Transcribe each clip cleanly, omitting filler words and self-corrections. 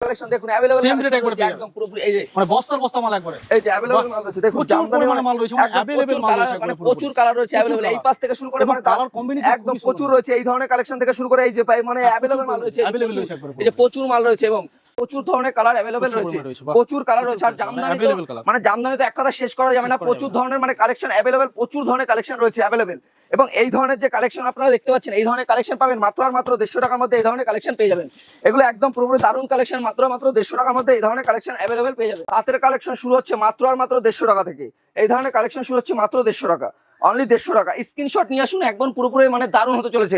Collection দেখুন available একদম পুরোপুরি এই যে মানে বস্তার বস্তা মাল একবারে এই যে अवेलेबल মাল আছে দেখুন জামদানি মাল রয়েছে মানে अवेलेबल মাল রয়েছে মানে প্রচুর কালার রয়েছে अवेलेबल এই পাশ থেকে শুরু করে মানে কালার কম্বিনেশন একদম প্রচুর রয়েছে এই ধরনের কালেকশন থেকে শুরু করে এই যে ভাই মানে अवेलेबल মাল রয়েছে এই যে প্রচুর মাল রয়েছে এবং প্রচুর ধরনের কালার अवेलेबल রয়েছে প্রচুর কালার রয়েছে আর জামদানি তো মানে জামদানি তো এক কথা শেষ করা যাবে না প্রচুর ধরনের মানে কালেকশন अवेलेबल প্রচুর ধরনের কালেকশন রয়েছে अवेलेबल এবং এই ধরনের যে কালেকশন আপনারা দেখতে পাচ্ছেন এই ধরনের কালেকশন পাবেন মাত্র আর মাত্র 150 টাকার মধ্যে এই ধরনের কালেকশন পেয়ে যাবেন এগুলো একদম পুরোপুরি দারুণ কালেকশন মাত্র আর মাত্র 150 টাকার মধ্যে এই ধরনের কালেকশন अवेलेबल পেয়ে যাবেন হাতের কালেকশন শুরু হচ্ছে মাত্র আর মাত্র 150 টাকা থেকে এই ধরনের কালেকশন শুরু হচ্ছে মাত্র 150 টাকা অনলি 150 টাকা স্ক্রিনশট নিয়ে আসুন একদম পুরোপুরি মানে দারুণ হতে চলেছে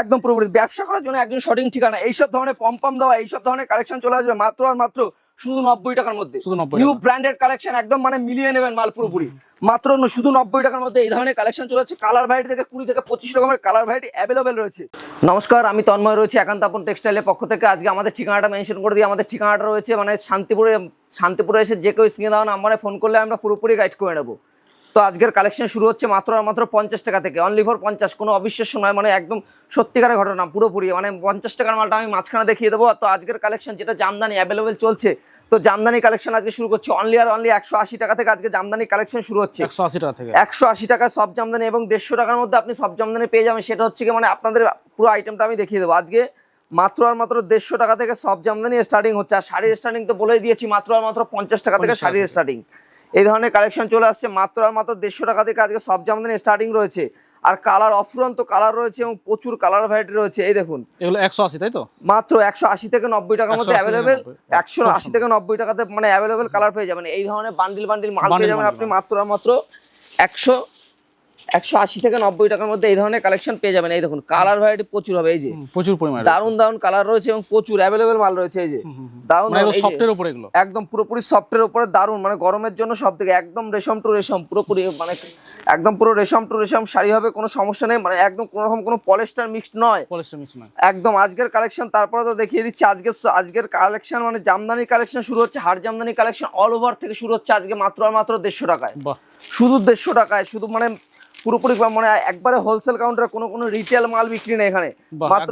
একদম পুরোপুরি ব্যবসা করার জন্য একদম সঠিক ঠিকানা এইসব ধরনের পম দেওয়া এইসব ধরনের কালেকশন চলে আসবে মাত্র আর মাত্র শুধু 90 টাকার মধ্যে নিউ ব্র্যান্ডেড কালেকশন একদম মানে মিলিয়ে নেবেন মাল পুরোপুরি মাত্র শুধু 90 টাকার মধ্যে এই ধরনের কালেকশন চলে যাচ্ছে কালার ভ্যারাইটি থেকে 20 থেকে 25 রকমের কালার ভ্যারাইটি अवेलेबल রয়েছে নমস্কার আমি তন্ময় রয়েছে একান্ত আপন টেক্সটাইলের পক্ষ থেকে আজকে আমাদের ঠিকানাটা মেনশন করে দিই আমাদের ঠিকানাটা রয়েছে মানে শান্তিপুরে এসে যে কেউ স্ক্রিনে দেওয়া নাম্বারে ফোন করলে আমরা পুরোপুরি গাইড করে নেব তো আজকের কালেকশন শুরু হচ্ছে মাত্র আর মাত্র 50 টাকা থেকে অনলি ফর 50 কোনো অবিশ্বাস্য নয় মানে একদম সত্যিকারের ঘটনা পুরোপুরি মানে 50 টাকার মালটা আমি মাঝখানে দেখিয়ে দেবো তো আজকের কালেকশন যেটা জামদানি अवेलेबल চলছে তো জামদানি কালেকশন আজকে শুরু করছি অনলি আর অনলি 180 টাকা থেকে আজকে জামদানি কালেকশন শুরু হচ্ছে 180 টাকা থেকে 180 টাকা সব জামদানি এবং 150 টাকার মধ্যে আপনি সব জামদানি পেয়ে যাবেন সেটা হচ্ছে কি মানে আপনাদের পুরো আইটেমটা আমি দেখিয়ে দেবো আজকে মাত্র আর মাত্র 150 টাকা থেকে সব জামদানি স্টার্টিং হচ্ছে আর শাড়ির স্টার্টিং তো বলেই দিয়েছি মাত্র আর মাত্র 50 টাকা থেকে শাড়ির স্টার্টিং এই ধরনের কালেকশন চলে আসছে মাত্র আর মাত্র 150 টাকা থেকে আজকে সব জামদানি স্টার্টিং রয়েছে আর কালার অফুরন্ত কালার রয়েছে এবং প্রচুর কালার ভ্যারাইটি রয়েছে এই দেখুন এগুলো 180 তাই তো মাত্র 180 থেকে 90 টাকার মধ্যে अवेलेबल 180 থেকে 90 টাকাতে মানে अवेलेबल কালার পেয়ে যাবেন এই ধরনের বান্ডিল মাল পেয়ে যাবেন আপনি মাত্র আর মাত্র 180 থেকে 90 টাকার মধ্যে এই ধরনের কালেকশন পেয়ে যাবেন এই দেখুন কালার ভ্যারাইটি প্রচুর হবে এই যে প্রচুর পরিমাণে দারুন কালার রয়েছে এবং প্রচুর अवेलेबल মাল রয়েছে এই যে দারুন সফটের উপরে এগুলো একদম পুরোপুরি সফটের উপরে দারুন মানে গরমের জন্য সব থেকে একদম রেশম টু রেশম পুরোপুরি মানে একদম পুরো রেশম টু রেশম শাড়ি হবে কোনো সমস্যা নেই মানে একদম কোনো রকম কোনো পলিস্টার মিক্সড নয় একদম আজকের কালেকশন তারপরে তো দেখিয়ে দিচ্ছি আজকের কালেকশন মানে জামদানি কালেকশন শুরু হচ্ছে হার জামদানি কালেকশন অল ওভার থেকে শুরু হচ্ছে আজকে মাত্র আর মাত্র 150 টাকায় শুধু 150 টাকায় শুধু মানে পুরোপুরি মানে একবারে হোলসেল কাউন্টারে কোনো রিটেল মাল বিক্রি নেই এখানে মাত্র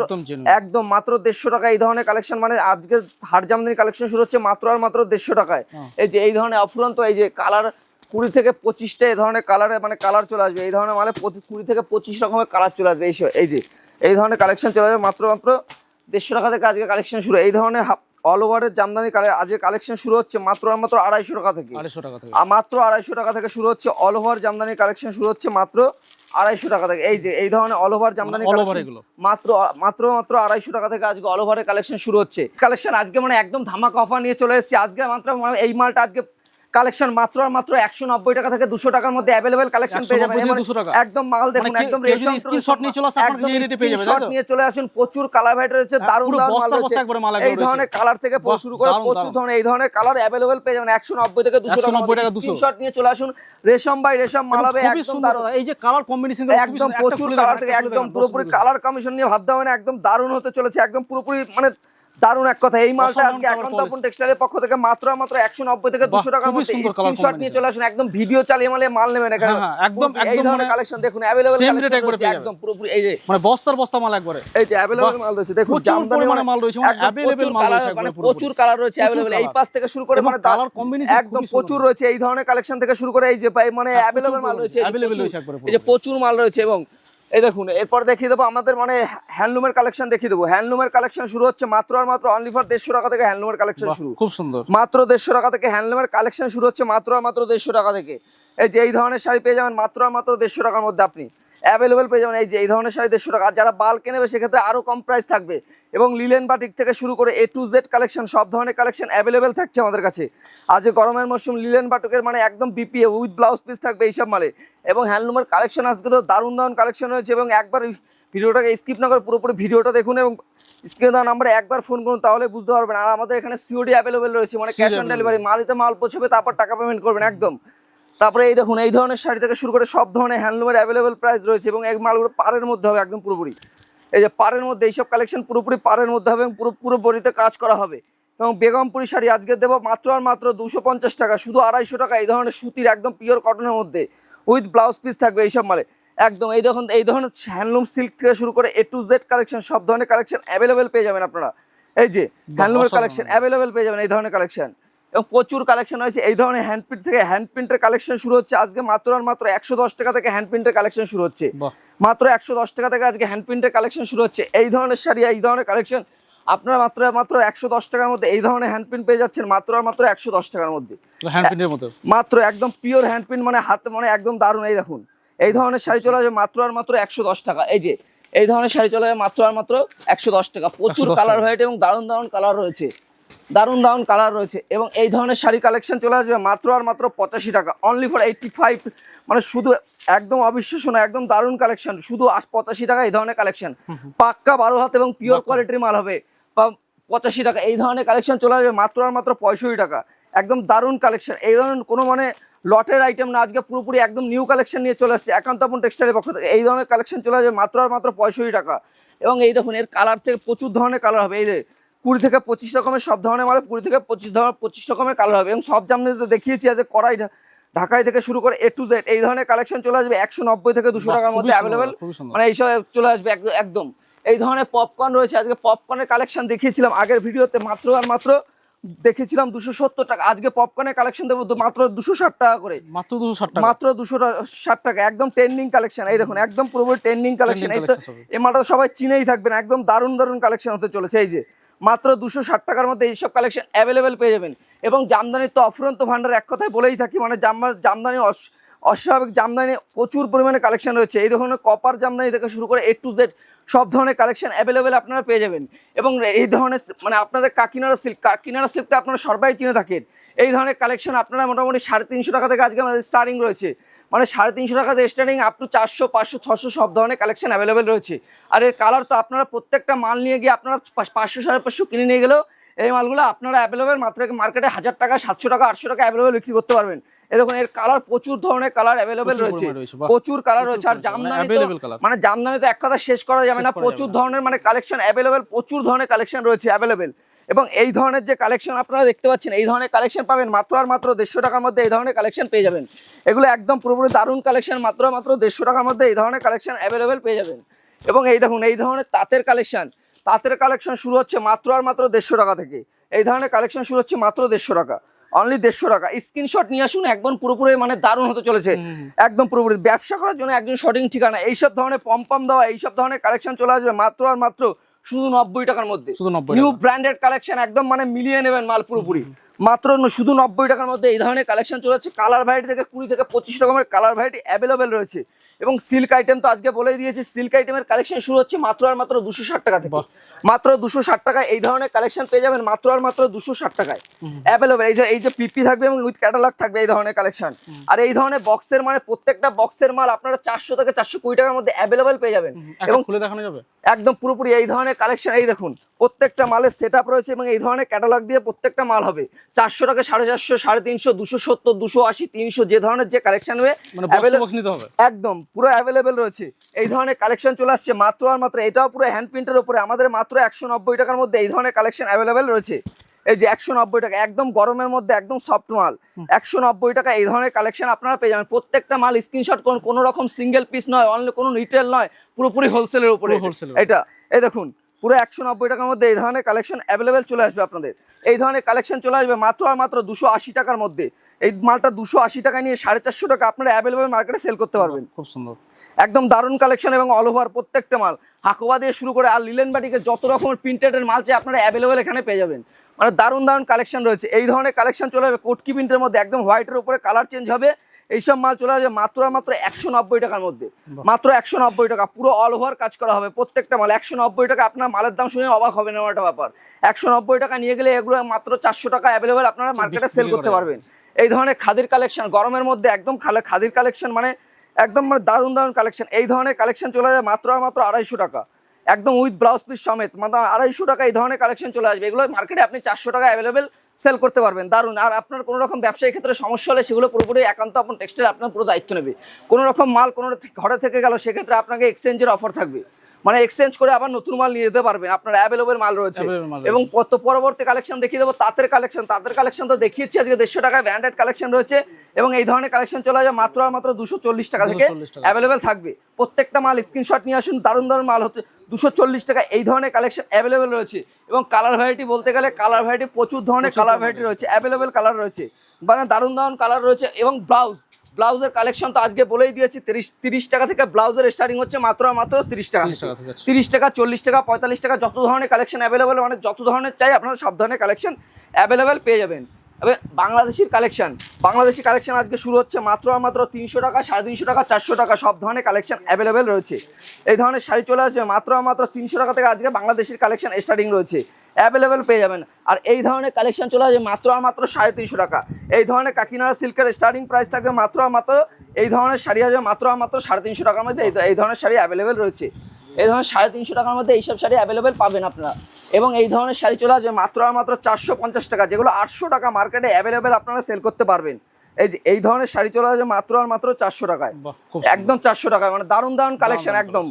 একদম মাত্র 150 টাকা এই ধরনের কালেকশন মানে আজকে হার জামদানি কালেকশন শুরু হচ্ছে মাত্র আর মাত্র 150 টাকায় এই যে এই ধরনের অফুরন্ত এই যে কালার 20 থেকে 25টা এই ধরনের কালারে মানে কালার চলে আসবে এই ধরনের মানে 20 থেকে 25 রকমের কালার চলে আসবে এই যে এই ধরনের কালেকশন চলে আসবে মাত্র 150 টাকা থেকে আজকে কালেকশন শুরু এই ধরনের অল ওভারের জামদানি আজকে কালেকশন শুরু হচ্ছে মাত্র আর মাত্র 250 টাকা থেকে মাত্র 250 টাকা থেকে শুরু হচ্ছে অল ওভার জামদানি কালেকশন শুরু হচ্ছে মাত্র 250 টাকা থেকে এই যে এই ধরনের অল ওভার জামদানি মাত্র 250 টাকা থেকে আজকে অল ওভারের কালেকশন শুরু হচ্ছে কালেকশন আজকে মানে একদম ধামাকা অফার নিয়ে চলে এসেছি আজকে মাত্র এই মালটা আজকে কালেকশন মাত্র আর মাত্র 190 টাকা থেকে 200 টাকার মধ্যে अवेलेबल কালেকশন পেয়ে যাবেন একদম মাল দেখুন একদম রেশম স্ক্রিনশট নিয়ে চলে আসুন আপনি নিয়ে পেয়ে যাবেন স্ক্রিনশট নিয়ে চলে আসুন প্রচুর কালার ভ্যারাইটি রয়েছে দারুণ মাল রয়েছে এই ধরনের কালার থেকে শুরু করে প্রচুর ধরনের এই ধরনের কালার अवेलेबल পেয়ে যাবেন 190 থেকে 200 টাকা স্ক্রিনশট নিয়ে চলে আসুন রেশম বাই রেশম মাল হবে একদম দারুণ এই যে কালার কম্বিনেশন একদম প্রচুর কালার থেকে একদম পুরোপুরি কালার কম্বিনেশন নিয়ে ভাবতে হবে না একদম দারুণ হতে চলেছে একদম পুরোপুরি মানে দারুণ এক কথা এই মালটা আজকে একান্ত আপন টেক্সটাইলের পক্ষ থেকে মাত্র 190 থেকে 200 টাকার মধ্যে স্ক্রিনশট নিয়ে চলে আসুন একদম ভিডিও চালিয়ে মাল নেবেন এখানে একদম এই ধরনের কালেকশন দেখুন अवेलेबल কালেকশন রয়েছে একদম পুরোপুরি এই যে মানে বস্তার বস্তা মাল একবারে এই যে अवेलेबल মাল রয়েছে দেখুন জামদানি মানে মাল রয়েছে মানে अवेलेबल माल রয়েছে মানে প্রচুর কালার রয়েছে अवेलेबल এই পাশ থেকে শুরু করে মানে কালার কম্বিনেশন একদম প্রচুর রয়েছে এই ধরনের কালেকশন থেকে শুরু করে এই যে মানে अवेलेबल মাল রয়েছে এই যে প্রচুর মাল রয়েছে এবং এই দেখুন এরপর দেখিয়ে দেবো আমাদের মানে হ্যান্ডলুমের কালেকশন দেখিয়ে দেবো হ্যান্ডলুমের কালেকশন শুরু হচ্ছে মাত্র আর মাত্র অনলি ফর 150 টাকা থেকে হ্যান্ডলুমের কালেকশন শুরু খুব সুন্দর মাত্র 150 টাকা থেকে হ্যান্ডলুমের কালেকশন শুরু হচ্ছে মাত্র আর মাত্র 150 টাকা থেকে এই যে এই ধরনের শাড়ি পেয়ে যাবেন মাত্র আর মাত্র 150 টাকার মধ্যে আপনি अवेलेबल পেয়ে যাবেন এই যে এই ধরনের শাড়ি 150 টাকা যারা বাল্ক নেবে সেক্ষেত্রে আরো কম প্রাইস থাকবে এবং লিলেন বাটিক থেকে শুরু করে A to Z কালেকশন সব ধরনের কালেকশন अवेलेबल থাকছে আমাদের কাছে আজ গরমের মৌসুম লিলেন বাটিকের মানে একদম বিপিএ উইথ ব্লাউজ পিস থাকবে এইসব মালে এবং হ্যান্ডলুমের কালেকশন আজকে তো দারুণ কালেকশন হয়েছে এবং একবার ভিডিওটাকে স্কিপ না করে পুরোপুরি ভিডিওটা দেখুন এবং স্ক্রিনে দেওয়া নাম্বারে একবার ফোন করুন তাহলে বুঝতে পারবেন আর আমাদের এখানে সিওডি अवेलेबल রয়েছে মানে ক্যাশ অন ডেলিভারি মাল পৌঁছবে তারপর টাকা পেমেন্ট করবেন একদম তারপরে এই দেখুন এই ধরনের শাড়ি থেকে শুরু করে সব ধরনের হ্যান্ডলুমের अवेलेबल প্রাইস রয়েছে এবং এই মালগুলো পাড়ের মধ্যে হবে একদম পুরোপুরি এই যে পাড়ের মধ্যে এইসব কালেকশন পুরোপুরি পাড়ের মধ্যে হবে এবং পুরো বডিতে কাজ করা হবে এবং বেগমপুরি শাড়ি আজকে দেবো মাত্র আর মাত্র 250 টাকা শুধু 250 টাকা এই ধরনের সুতির একদম পিওর কটনের মধ্যে উইথ ব্লাউজ পিস থাকবে এইসব মালে একদম এই দেখুন এই ধরনের হ্যান্ডলুম সিল্ক থেকে শুরু করে A to Z কালেকশন সব ধরনের কালেকশন अवेलेबल পেয়ে যাবেন আপনারা এই যে হ্যান্ডলুমের অসাধারণ। কালেকশন অ্যাভেলেবেল পেয়ে যাবেন এই ধরনের কালেকশন, এবং প্রচুর কালেকশন হয়েছে এই ধরনের হ্যান্ড প্রিন্ট থেকে। হ্যান্ড প্রিন্টের কালেকশন শুরু হচ্ছে আজকে মাত্র আর মাত্র 110 টাকা থেকে হ্যান্ড প্রিন্টের কালেকশন শুরু হচ্ছে। বাহ, মাত্র 110 টাকা থেকে আজকে হ্যান্ড প্রিন্টের কালেকশন শুরু হচ্ছে। এই ধরনের শাড়ি এই ধরনের কালেকশন আপনারা মাত্র 110 টাকার মধ্যে এই ধরনের হ্যান্ড প্রিন্ট পেয়ে যাচ্ছেন মাত্র আর মাত্র 110 টাকার মধ্যে। হ্যান্ড প্রিন্টের মতো মাত্র একদম পিওর হ্যান্ড প্রিন্ট, মানে হাতে মানে একদম দারুণ। এই দেখুন এই ধরনের শাড়ি চলে আসবে মাত্র আর মাত্র 110 টাকা। এই যে এই ধরনের শাড়ি চলে যাবে মাত্র আর মাত্র 110 টাকা। প্রচুর 110 কালার টাকা। ভ্যারাইটি এবং দারুণ দারুণ কালার রয়েছে, দারুণ দারুণ কালার রয়েছে। এবং এই ধরনের শাড়ি কালেকশন চলে আসবে মাত্র আর মাত্র 85 টাকা, অনলি ফর 85। মানে শুধু একদম অবিশ্বাসনীয়, একদম দারুণ কালেকশন, শুধু 85 টাকা এই ধরনের কালেকশন। পাক্কা 12 হাত এবং পিওর কোয়ালিটির মাল হবে 85 টাকা। এই ধরনের কালেকশন চলে আসবে মাত্র আর মাত্র 65 টাকা। একদম দারুণ কালেকশন, এই ধরনের কোনো মানে লটের আইটেম না, আজকে পুরোপুরি একদম নিউ কালেকশন নিয়ে চলে আসছে একান্ত আপন টেক্সটাইলের পক্ষ থেকে। এই ধরনের কালেকশন চলে আসবে মাত্র আর মাত্র 65 টাকা। এবং এই দেখুন এর কালার থেকে প্রচুর ধরনের কালার হবে, এই যে 20 থেকে 25 রকমের সব ধরনের মানে 20 থেকে 25 রকমের কালার হবে। এবং সব জামদানি তো দেখিয়েছি, আজ কড়াই ঢাকাই থেকে শুরু করে A to Z এই ধরনের কালেকশন চলে আসবে 190 থেকে 200 টাকার মধ্যে অ্যাভেলেবেল। মানে এইসব চলে আসবে একদম। এই ধরনের পপকর্ন রয়েছে, আজকে পপকর্নের কালেকশন দেখিয়েছিলাম আগের ভিডিওতে, মাত্র আর মাত্র দেখিয়েছিলাম 270 টাকা। আজকে পপকর্নের কালেকশন দেবো মাত্র 260 টাকা করে, মাত্র 260 টাকা। মাত্র 260 টাকা। একদম ট্রেন্ডিং কালেকশন, এই দেখুন একদম পুরোপুরি ট্রেন্ডিং কালেকশন। এই তো collection সবই। এই মালটা সবাই চিনেই থাকবেন, একদম দারুণ দারুণ কালেকশন হতে চলেছে। এই যে মাত্র 260 টাকার মধ্যে এইসব কালেকশন অ্যাভেলেবেল পেয়ে যাবেন। এবং জামদানির তো অফুরন্ত ভান্ডার, এক কথায় বলেই থাকি, মানে জামদানি অস্বাভাবিক জামদানি প্রচুর পরিমাণে কালেকশন রয়েছে। এই ধরনের কপার জামদানি থেকে শুরু করে A to Z সব ধরনের কালেকশন অ্যাভেলেবেল আপনারা পেয়ে যাবেন। এবং এই ধরনের মানে আপনাদের কাকিনাড়া সিল্কটা আপনারা সবাই চিনে থাকেন। এই ধরনের কালেকশন আপনারা মোটামুটি 350 টাকা থেকে আজকে আমাদের স্টার্টিং রয়েছে, মানে 350 টাকা থেকে স্টার্টিং আপ টু 400 500 600 সব ধরনের কালেকশন অ্যাভেলেবেল রয়েছে। আর এর কালার তো আপনারা প্রত্যেকটা মাল নিয়ে গিয়ে আপনারা 500 550 কিনে নিয়ে গেলেও এই মালগুলো আপনারা অ্যাভেলেবেল মাত্র মার্কেটে 1000 টাকা 700 টাকা 800 টাকা অ্যাভেলেবেল বিক্রি করতে পারবেন। এই দেখুন এর কালার প্রচুর ধরনের কালার অ্যাভেলেবেল প্রচুর রয়েছে, পরিমাণে রয়েছে, বাহ। প্রচুর কালার রয়েছে। আর প্রচুর জামদানি তো available colour। মানে জামদানি তো এক কথা শেষ করা যাবে না, শেষ করা প্রচুর যাবে না। ধরনের মানে কালেকশন অ্যাভেলেবেল, প্রচুর ধরনের কালেকশন রয়েছে অ্যাভেলেবেল। এবং এই ধরনের যে কালেকশন আপনারা দেখতে পাচ্ছেন, এই ধরনের কালেকশন পাবেন মাত্র আর মাত্র 150 টাকার মধ্যে। এই ধরনের কালেকশন পেয়ে যাবেন, এগুলো একদম পুরোপুরি দারুণ কালেকশন, মাত্র মাত্র 150 টাকার মধ্যে এই ধরনের কালেকশন অ্যাভেলেবেল পেয়ে যাবেন। এবং এই দেখুন এই ধরনের তাঁতের কালেকশন শুরু হচ্ছে মাত্র আর মাত্র 150 টাকা থেকে। এই ধরনের কালেকশন শুরু হচ্ছে মাত্র 150 টাকা, অনলি 150 টাকা। স্ক্রিনশট নিয়ে আসুন, একদম পুরোপুরি মানে দারুণ হতে চলেছে। একদম পুরোপুরি ব্যবসা করার জন্য একজন সঠিক ঠিকানা। এইসব ধরনের পম দেওয়া এইসব ধরনের কালেকশন চলে আসবে মাত্র আর মাত্র শুধু 90 টাকার মধ্যে। শুধু 90 নিউ টাকা। ব্র্যান্ডেড কালেকশন, একদম মানে মিলিয়ে নেবেন মাল পুরোপুরি মাত্র শুধু 90 টাকার মধ্যে। এই ধরনের কালেকশন চলে যাচ্ছে, কালার ভ্যারাইটি থেকে 20 থেকে 25 রকমের কালার ভ্যারাইটি অ্যাভেলেবেল রয়েছে। এবং সিল্ক আইটেম তো আজকে বলেই দিয়েছি, সিল্ক আইটেমের কালেকশন শুরু হচ্ছে মাত্র আর মাত্র 260 টাকা থেকে। বাহ। মাত্র 260 টাকায় এই ধরনের কালেকশন পেয়ে যাবেন মাত্র আর মাত্র 260 টাকায় অ্যাভেলেবেল। এই যে পিপি থাকবে এবং উইথ ক্যাটালগ থাকবে এই ধরনের কালেকশন। আর এই ধরনের বক্সের মানে প্রত্যেকটা বক্সের মাল আপনারা 400 থেকে 420 টাকার মধ্যে অ্যাভেলেবেল পেয়ে যাবেন। এবং এবং খুলে দেখানো যাবে। একদম পুরোপুরি এই ধরনের কালেকশন, এই দেখুন প্রত্যেকটা মালের সেটআপ রয়েছে এবং এই ধরনের ক্যাটালগ দিয়ে প্রত্যেকটা মাল হবে 400 টাকা 450 350 270 280 300 যে ধরনের যে কালেকশন হবে মানে available- বক্স নিতে হবে। একদম পুরো অ্যাভেলেবেল রয়েছে। এই ধরনের কালেকশন চলে আসছে মাত্র আর মাত্র, এটাও পুরো হ্যান্ড প্রিন্টের উপরে আমাদের মাত্র 190 টাকার মধ্যে এই ধরনের কালেকশন অ্যাভেলেবেল রয়েছে। এই যে 190 টাকা, একদম গরমের মধ্যে একদম সফট মাল, 190 টাকা এই ধরনের কালেকশন আপনারা পেয়ে যাবেন। প্রত্যেকটা মাল স্ক্রিনশট করুন, কোনো রকম সিঙ্গেল পিস নয়, অনলি কোনো রিটেল নয়, পুরোপুরি হোলসেলের উপরে পুরো wholesale-এর এটা। এই দেখুন পুরো 190 টাকার মধ্যে এই ধরনের কালেকশন অ্যাভেলেবেল চলে আসবে আপনাদের। এই ধরনের কালেকশন চলে আসবে মাত্র আর মাত্র 280 টাকার মধ্যে। এই মালটা 280 টাকা নিয়ে 450 টাকা আপনারা অ্যাভেলেবেল মার্কেটে সেল করতে পারবেন। খুব সুন্দর। একদম দারুণ কালেকশন এবং অল ওভার প্রত্যেকটা মাল হাকোবা দিয়ে শুরু করে আর লিলেন বাটিকে যত রকমের প্রিন্টেডের মাল চাই আপনারা অ্যাভেলেবেল এখানে পেয়ে যাবেন। মানে দারুণ দারুণ কালেকশন রয়েছে। এই ধরনের কালেকশন চলে যাবে কোটকি প্রিন্টের মধ্যে, একদম হোয়াইটের উপরে কালার চেঞ্জ হবে। এইসব মাল চলে যাবে মাত্র আর মাত্র 190 টাকার মধ্যে, মাত্র 190 টাকা। পুরো অল ওভার কাজ করা হবে প্রত্যেকটা মাল 190 টাকা। আপনার মালের দাম শুনে অবাক হবে না, একটা ব্যাপার 190 টাকা নিয়ে গেলে এগুলো মাত্র 400 টাকা অ্যাভেলেবেল আপনারা মার্কেটে সেল করতে পারবেন। এই ধরনের খাদির কালেকশন গরমের মধ্যে একদম খাদির কালেকশন মানে একদম মানে দারুণ দারুণ কালেকশন। এই ধরনের কালেকশন চলে যায় মাত্র আর মাত্র 250 টাকা, একদম উইথ ব্লাউজ পিস সমেত, মানে 250 টাকা এই ধরনের কালেকশন চলে আসবে। এগুলো মার্কেটে আপনি 400 টাকা অ্যাভেলেবেল সেল করতে পারবেন। দারুণ। আর আপনার কোনো রকম ব্যবসায়িক ক্ষেত্রে সমস্যা হলে সেগুলো পুরোপুরি একান্ত আপন টেক্সটাইল আপনার পুরো দায়িত্ব নেবে। কোনো রকম মাল কোনো ঘরে থেকে গেল সেক্ষেত্রে আপনাকে এক্সচেঞ্জের অফার থাকবে। মানে এক্সচেঞ্জ করে আবার নতুন মাল নিয়ে যেতে পারবেন, আপনার অ্যাভেলেবেল মাল রয়েছে। Available মাল এবং পরবর্তী কালেকশন দেখিয়ে দেবো তাঁতের কালেকশন তো দেখিয়েছি আজকে 150 টাকায় ব্র্যান্ডেড কালেকশন রয়েছে। এবং এই ধরনের কালেকশন চলে যায় মাত্র আর মাত্র 240 টাকা থেকে 240 টাকা। অ্যাভেলেবেল থাকবে। প্রত্যেকটা মাল স্ক্রিনশট নিয়ে আসুন, দারুণ দারুণ মাল হচ্ছে 240 টাকা এই ধরনের কালেকশন অ্যাভেলেবেল রয়েছে। এবং কালার ভ্যারাইটি বলতে গেলে কালার ভ্যারাইটি প্রচুর ধরনের কালার ভ্যারাইটি রয়েছে, অ্যাভেলেবেল কালার রয়েছে, মানে দারুণ দারুণ কালার রয়েছে। এবং ব্লাউজের কালেকশন তো আজকে বলেই দিয়েছি, 30 টাকা থেকে ব্লাউজের স্টার্টিং হচ্ছে মাত্র 30 টাকা, 30 টাকা, 40 টাকা, 45 টাকা, যত ধরনের কালেকশন অ্যাভেলেবেল, মানে যত ধরনের চাই আপনারা সব ধরনের কালেকশন অ্যাভেলেবেল পেয়ে যাবেন। তবে বাংলাদেশি কালেকশন আজকে শুরু হচ্ছে মাত্র 300 টাকা, 350 টাকা, 400 টাকা, সব ধরনের কালেকশন অ্যাভেলেবেল রয়েছে। এই ধরনের শাড়ি চলে আসবে মাত্র 300 টাকা থেকে আজকে বাংলাদেশের কালেকশন স্টার্টিং রয়েছে, অ্যাভেলেবেল পেয়ে যাবেন। আর এই ধরনের কালেকশন চলে আসবে মাত্র 350 টাকা। এই ধরনের কাকিনাড়া সিল্কের স্টার্টিং প্রাইস থাকবে মাত্র এই ধরনের শাড়ি আসবে মাত্র 350 টাকার মধ্যে। এই ধরনের শাড়ি অ্যাভেলেবেল রয়েছে, এই ধরনের 350 টাকার মধ্যে এইসব শাড়ি অ্যাভেলেবেল পাবেন আপনারা। এবং এই ধরনের শাড়ি চলে আসবে মাত্র 450 টাকা, যেগুলো 800 টাকা মার্কেটে অ্যাভেলেবেল আপনারা সেল করতে পারবেন। এই ধরনের শাড়ি চলে আসবে মাত্র 400 টাকায়, একদম 400 টাকায়, মানে দারুণ দারুণ কালেকশন একদম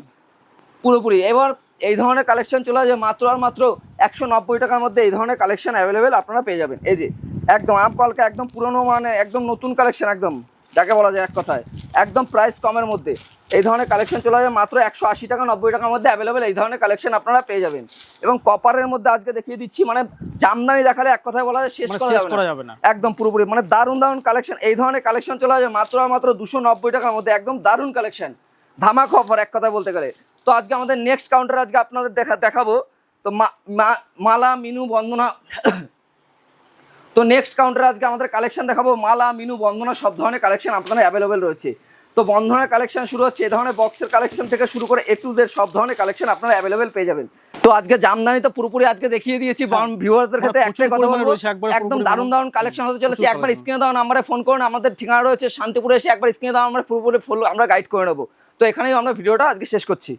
পুরোপুরি। এবার এই ধরনের কালেকশন চলে আসবে মাত্র 190 টাকার মধ্যে। এই ধরনের কালেকশন অ্যাভেলেবেল আপনারা পেয়ে যাবেন। এই যে একদম আমকলকা, একদম পুরনো, মানে একদম নতুন কালেকশন, একদম যাকে বলা যায় এক কথায় একদম প্রাইস কমের মধ্যে। এই ধরনের কালেকশন চলে যাবে মাত্র 180 টাকা, 90 টাকার মধ্যে অ্যাভেলেবেল এই ধরনের কালেকশন আপনারা পেয়ে যাবেন। এবং কপারের মধ্যে আজকে দেখিয়ে দিচ্ছি, মানে জামদানি দেখালে এক কথায় বলা যায় শেষ করা যাবে না, একদম পুরোপুরি, মানে দারুণ দারুণ কালেকশন। এই ধরনের কালেকশন চলে যাবে মাত্র 290 টাকার মধ্যে, একদম দারুণ কালেকশন, ধামাকা অফার এক কথায় বলতে গেলে। তো আজকে আমাদের নেক্সট কাউন্টার আজকে আপনাদের দেখাবো তো মালা, মিনু, বন্দনা। তো নেক্সট কাউন্টারে আজকে আমাদের কালেকশন দেখাবো মালা, মিনু, বন্দনা, সব ধরনের কালেকশন আপনাদের অ্যাভেলেবেল রয়েছে। তো বন্ধনের কালেকশন শুরু হচ্ছে এই ধরনের বক্সের কালেকশন থেকে শুরু করে A to Z সব ধরনের কালেকশন আপনারা অ্যাভেলেবেল পেয়ে যাবেন। তো আজকে জামদানি তো পুরোপুরি আজকে দেখিয়ে দিয়েছি, ভিউয়ার্সদের ক্ষেত্রে একটাই কথা বলবো, একদম দারুণ দারুণ কালেকশন হতে চলেছে। একবার স্ক্রিনে দেওয়া নাম্বারে ফোন করুন, আমাদের ঠিকানা রয়েছে শান্তিপুরে, এসে একবার স্ক্রিনে দেওয়া আমরা পুরোপুরি আমরা গাইড করে নেবো। তো এখানেই আমরা ভিডিওটা আজকে শেষ করছি।